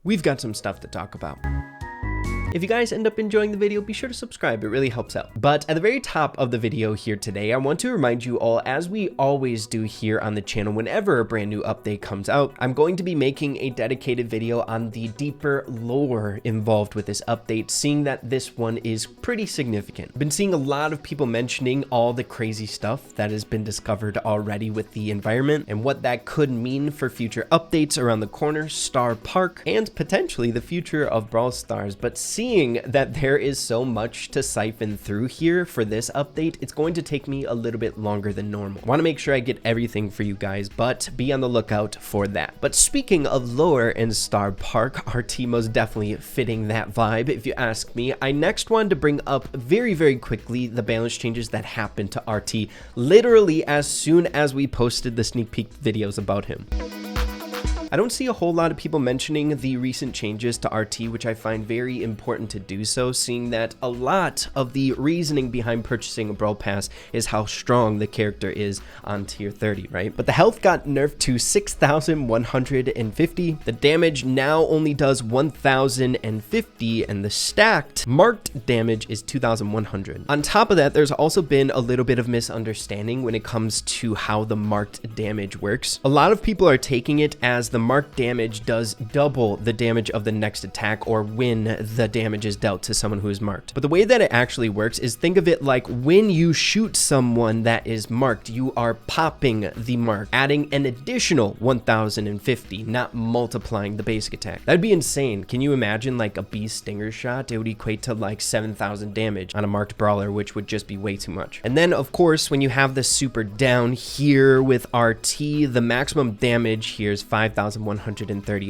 we've got some stuff to talk about. If you guys end up enjoying the video, be sure to subscribe, it really helps out. But at the very top of the video here today, I want to remind you all, as we always do here on the channel, whenever a brand new update comes out, I'm going to be making a dedicated video on the deeper lore involved with this update, seeing that this one is pretty significant. I've been seeing a lot of people mentioning all the crazy stuff that has been discovered already with the environment and what that could mean for future updates around the corner, Star Park, and potentially the future of Brawl Stars. But seeing that there is so much to siphon through here for this update, it's going to take me a little bit longer than normal. I want to make sure I get everything for you guys, but be on the lookout for that. But speaking of lore and Star Park, RT most definitely fitting that vibe, if you ask me. I next wanted to bring up very quickly the balance changes that happened to RT literally as soon as we posted the sneak peek videos about him. I don't see a whole lot of people mentioning the recent changes to RT, which I find very important to do so, seeing that a lot of the reasoning behind purchasing a Brawl Pass is how strong the character is on tier 30, right? But the health got nerfed to 6,150, the damage now only does 1,050, and the stacked marked damage is 2,100. On top of that, there's also been a little bit of misunderstanding when it comes to how the marked damage works. A lot of people are taking it as the marked damage does double the damage of the next attack or when the damage is dealt to someone who is marked. But the way that it actually works is, think of it like when you shoot someone that is marked, you are popping the mark, adding an additional 1,050, not multiplying the basic attack. That'd be insane. Can you imagine like a bee stinger shot? It would equate to like 7,000 damage on a marked brawler, which would just be way too much. And then of course, when you have the super down here with RT, the maximum damage here is 5,130,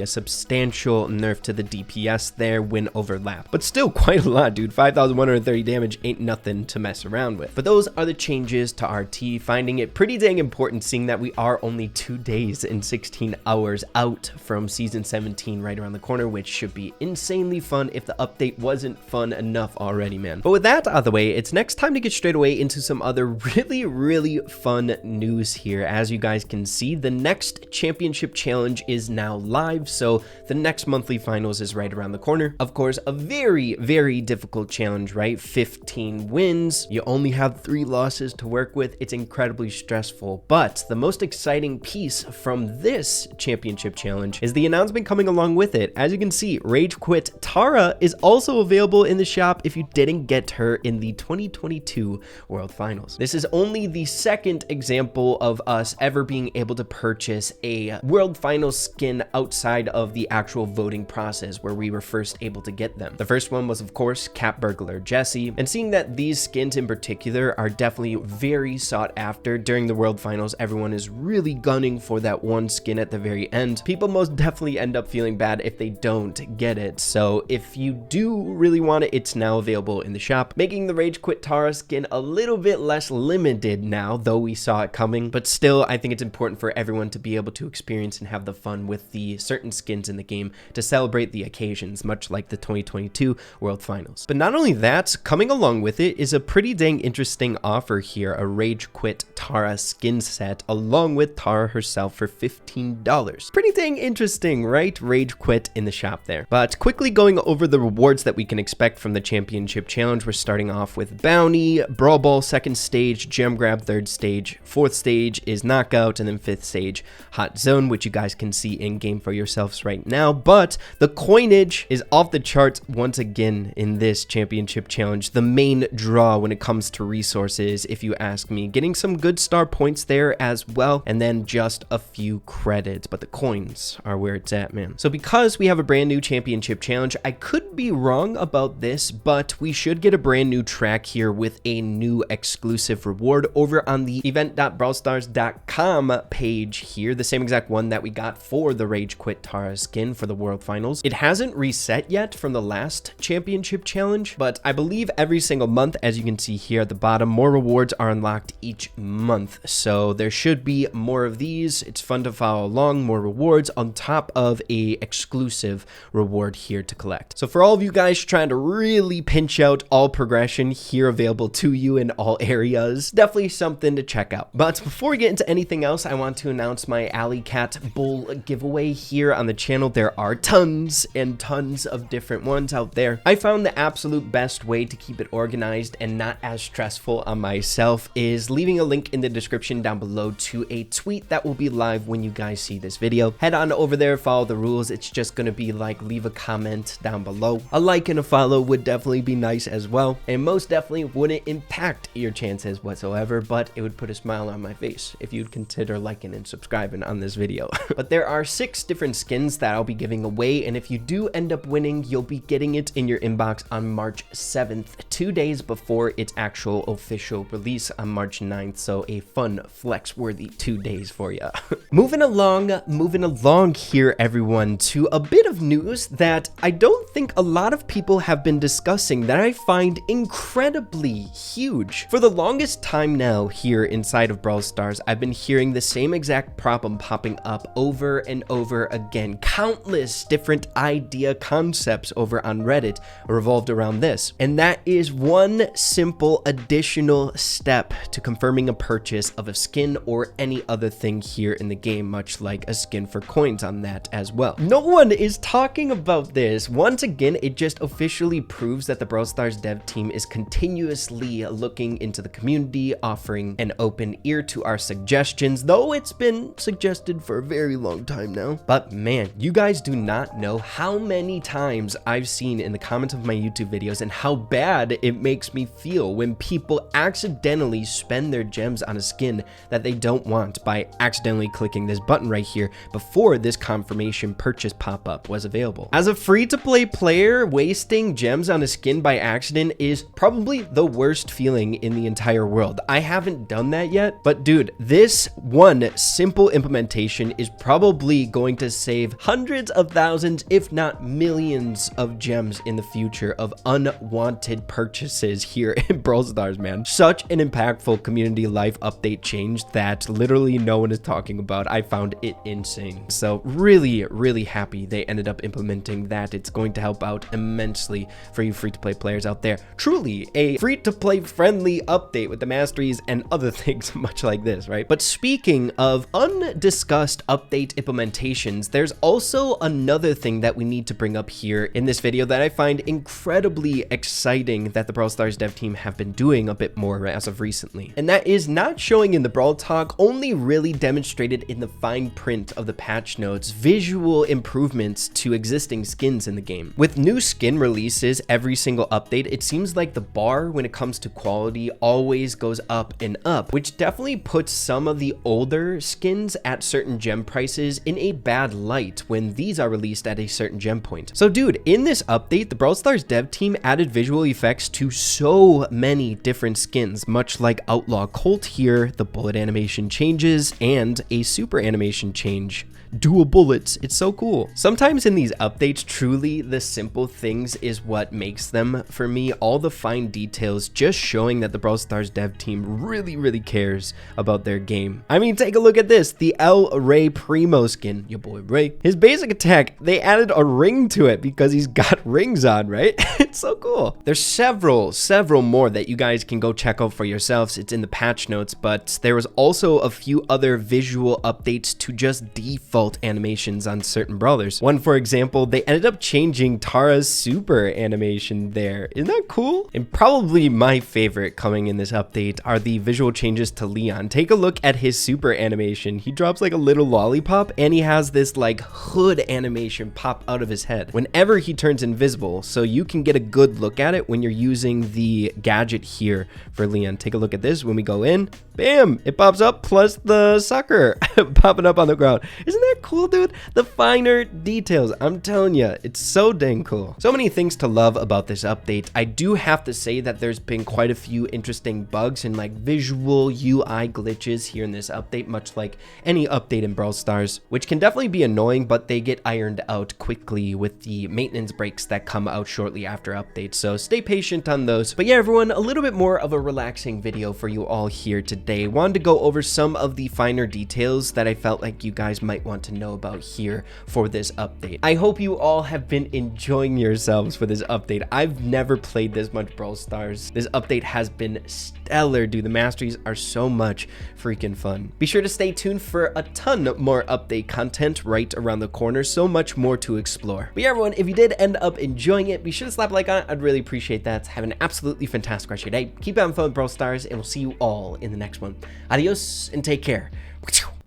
a substantial nerf to the DPS there when overlap. But still quite a lot, dude. 5,130 damage ain't nothing to mess around with. But those are the changes to RT, finding it pretty dang important seeing that we are only 2 days and 16 hours out from Season 17 right around the corner, which should be insanely fun if the update wasn't fun enough already, man. But with that out of the way, it's next time to get straight away into some other really fun news here. As you guys can see, the next championship challenge is now live, so the next monthly finals is right around the corner. Of course, a very difficult challenge, right? 15 wins, you only have 3 losses to work with. It's incredibly stressful, but the most exciting piece from this championship challenge is the announcement coming along with it. As you can see, Rage Quit Tara is also available in the shop if you didn't get her in the 2022 World Finals. This is only the second example of us ever being able to purchase a World Finals skin outside of the actual voting process where we were first able to get them. The first one was of course Cat Burglar Jessie, and seeing that these skins in particular are definitely very sought after during the World Finals, everyone is really gunning for that one skin at the very end. People most definitely end up feeling bad if they don't get it, so if you do really want it, it's now available in the shop, making the Rage Quit Tara skin a little bit less limited now, though we saw it coming. But still, I think it's important for everyone to be able to experience and have the fun with the certain skins in the game to celebrate the occasions, much like the 2022 World Finals. But not only that, coming along with it is a pretty dang interesting offer here, a Rage Quit Tara skin set along with Tara herself for $15. Pretty dang interesting, right? Rage Quit in the shop there. But quickly going over the rewards that we can expect from the championship challenge, we're starting off with Bounty, Brawl Ball 2nd stage, Gem Grab 3rd stage, 4th stage is Knockout, and then 5th stage Hot Zone, which you guys can see in game for yourselves right now. But the coinage is off the charts once again in this championship challenge, the main draw when it comes to resources, if you ask me. Getting some good star points there as well, and then just a few credits, but the coins are where it's at, man. So because we have a brand new championship challenge, I could be wrong about this, but we should get a brand new track here with a new exclusive reward over on the event.brawlstars.com page here, the same exact one that we got for the Rage Quit Tara skin for the World Finals. It hasn't reset yet from the last championship challenge, but I believe every single month, as you can see here at the bottom, more rewards are unlocked each month. So there should be more of these. It's fun to follow along, more rewards on top of a exclusive reward here to collect. So for all of you guys trying to really pinch out all progression here available to you in all areas, definitely something to check out. But before we get into anything else, I want to announce my Alley Cat Bull giveaway here on the channel. There are tons and tons of different ones out there. I found the absolute best way to keep it organized and not as stressful on myself is leaving a link in the description down below to a tweet that will be live when you guys see this video. Head on over there, follow the rules. It's just gonna be like leave a comment down below. A like and a follow would definitely be nice as well, and most definitely wouldn't impact your chances whatsoever, but it would put a smile on my face if you'd consider liking and subscribing on this video. But there are 6 different skins that I'll be giving away, and if you do end up winning, you'll be getting it in your inbox on March 7th, 2 days before its actual official release on March 9th, so a fun flex-worthy 2 days for you. Moving along here, everyone, to a bit of news that I don't think a lot of people have been discussing that I find incredibly huge. For the longest time now here inside of Brawl Stars, I've been hearing the same exact problem popping up over and over again. Countless different idea concepts over on Reddit revolved around this, and that is one simple additional step to confirming a purchase of a skin or any other thing here in the game, much like a skin for coins on that as well. No one is talking about this. Once again, it just officially proves that the Brawl Stars dev team is continuously looking into the community, offering an open ear to our suggestions, though it's been suggested for a very long time now. But man, you guys do not know how many times I've seen in the comments of my YouTube videos and how bad it makes me feel when people accidentally spend their gems on a skin that they don't want by accidentally clicking this button right here before this confirmation purchase pop-up was available. As a free-to-play player, wasting gems on a skin by accident is probably the worst feeling in the entire world. I haven't done that yet, but dude, this one simple implementation is probably going to save hundreds of thousands, if not millions of gems in the future of unwanted purchases here in Brawl Stars, man. Such an impactful community life update change that literally no one is talking about. I found it insane. So really happy they ended up implementing that. It's going to help out immensely for you free-to-play players out there. Truly a free-to-play friendly update with the masteries and other things much like this, right? But speaking of undiscussed update implementations, there's also another thing that we need to bring up here in this video that I find incredibly exciting that the Brawl Stars dev team have been doing a bit more as of recently. And that is not showing in the Brawl Talk, only really demonstrated in the fine print of the patch notes, visual improvements to existing skins in the game. With new skin releases every single update, it seems like the bar when it comes to quality always goes up and up, which definitely puts some of the older skins at certain gem prices in a bad light when these are released at a certain gem point. So dude, in this update, the Brawl Stars dev team added visual effects to so many different skins, much like Outlaw Colt here, the bullet animation changes, and a super animation change. Dual bullets. It's so cool. Sometimes in these updates, truly the simple things is what makes them for me. All the fine details just showing that the Brawl Stars dev team really cares about their game. I mean, take a look at this. The El Rey Primo skin, your boy Ray. His basic attack, they added a ring to it because he's got rings on, right? It's so cool. There's several more that you guys can go check out for yourselves. It's in the patch notes, but there was also a few other visual updates to just default animations on certain brawlers. One, for example, they ended up changing Tara's super animation there. Isn't that cool? And probably my favorite coming in this update are the visual changes to Leon. Take a look at his super animation. He drops like a little lollipop and he has this like hood animation pop out of his head whenever he turns invisible, so you can get a good look at it when you're using the gadget here for Leon. Take a look at this. When we go in, bam, it pops up, plus the sucker popping up on the ground. Isn't that cool, dude? The finer details, I'm telling you, it's so dang cool. So many things to love about this update. I do have to say that there's been quite a few interesting bugs and like visual UI glitches here in this update, much like any update in Brawl Stars, which can definitely be annoying, but they get ironed out quickly with the maintenance breaks that come out shortly after updates. So stay patient on those. But yeah, everyone, a little bit more of a relaxing video for you all here today. Wanted to go over some of the finer details that I felt like you guys might want want to know about here for this update. I hope you all have been enjoying yourselves for this update. I've never played this much Brawl Stars. This update has been stellar, dude. The masteries are so much freaking fun. Be sure to stay tuned for a ton more update content right around the corner. So much more to explore. But yeah, everyone, if you did end up enjoying it, be sure to slap a like on it. I'd really appreciate that. Have an absolutely fantastic rest of your day. Keep having fun with Brawl Stars, and we'll see you all in the next one. Adios and take care.